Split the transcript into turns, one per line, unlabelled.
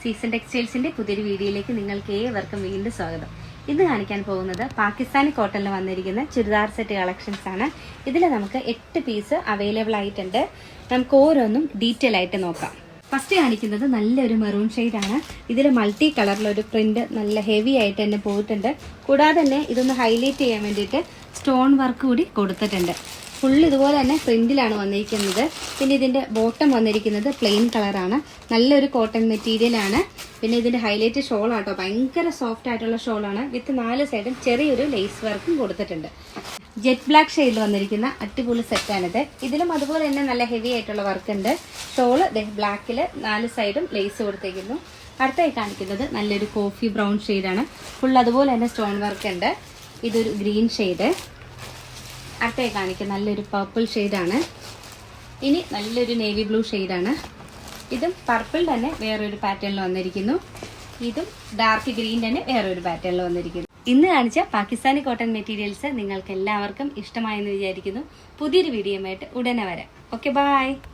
Season ടെക്സ്റ്റൈൽസിന്റെ പുതിയൊരു വീഡിയോയിലേക്ക് നിങ്ങൾക്ക് ഏവർക്കും വീണ്ടും സ്വാഗതം. ഇന്ന് കാണിക്കാൻ പോകുന്നത് പാകിസ്ഥാനി കോട്ടണിൽ വന്നിരിക്കുന്ന ചുരിദാർ സെറ്റ് കളക്ഷൻസ് ആണ്. ഇതിൽ നമുക്ക് 8 പീസ് അവൈലബിൾ ആയിട്ടുണ്ട്. നമുക്ക് ഓരോന്നും ഡീറ്റെയിൽ ആയിട്ട് നോക്കാം. ഫസ്റ്റ് കാണിക്കുന്നത് നല്ലൊരു മെറൂൺ ഷെയ്ഡാണ്. ഇതിൽ മൾട്ടി കളറിലൊരു പ്രിന്റ് നല്ല ഹെവി ആയിട്ട് തന്നെ പോയിട്ടുണ്ട്. കൂടാതെ തന്നെ ഇതൊന്ന് ഹൈലൈറ്റ് ചെയ്യാൻ വേണ്ടിയിട്ട് സ്റ്റോൺ വർക്ക് കൂടി കൊടുത്തിട്ടുണ്ട്. ഫുൾ ഇതുപോലെ തന്നെ പ്രിന്റിലാണ് വന്നിരിക്കുന്നത്. പിന്നെ ഇതിന്റെ ബോട്ടം വന്നിരിക്കുന്നത് പ്ലെയിൻ കളറാണ്. നല്ലൊരു കോട്ടൺ മെറ്റീരിയലാണ്. പിന്നെ ഇതിന്റെ ഹൈലൈറ്റ് ഷോൾ ആട്ടോ, ഭയങ്കര സോഫ്റ്റ് ആയിട്ടുള്ള ഷോളാണ്. വിത്ത് 4 സൈഡും ചെറിയൊരു ലേസ് വർക്കും കൊടുത്തിട്ടുണ്ട്. ജെറ്റ് ബ്ലാക്ക് ഷെയ്ഡിൽ വന്നിരിക്കുന്ന അടിപൊളി സെറ്റാണിത്. ഇതിലും അതുപോലെ തന്നെ നല്ല ഹെവി ആയിട്ടുള്ള വർക്ക് ഉണ്ട്. ഷോള് ബ്ലാക്കിൽ 4 സൈഡും ലേസ് കൊടുത്തേക്കുന്നു. അടുത്തായി കാണിക്കുന്നത് നല്ലൊരു കോഫി ബ്രൗൺ ഷെയ്ഡാണ്. ഫുൾ അതുപോലെ തന്നെ സ്റ്റോൺ വർക്ക് ഉണ്ട്. ഇതൊരു ഗ്രീൻ ഷെയ്ഡ്. അടുത്തായി കാണിക്കുക നല്ലൊരു പർപ്പിൾ ഷെയ്ഡാണ്. ഇനി നല്ലൊരു നേവി ബ്ലൂ ഷെയ്ഡാണ്. ഇതും പർപ്പിൾ തന്നെ വേറൊരു പാറ്റേണിൽ വന്നിരിക്കുന്നു. ഇതും ഡാർക്ക് ഗ്രീൻ തന്നെ വേറൊരു പാറ്റേണിൽ വന്നിരിക്കുന്നു. ഇന്ന് കാണിച്ച പാകിസ്ഥാനി കോട്ടൺ മെറ്റീരിയൽസ് നിങ്ങൾക്ക് എല്ലാവർക്കും ഇഷ്ടമായെന്ന് വിചാരിക്കുന്നു. പുതിയൊരു വീഡിയോയുമായിട്ട് ഉടനെ വരാം. Okay, by.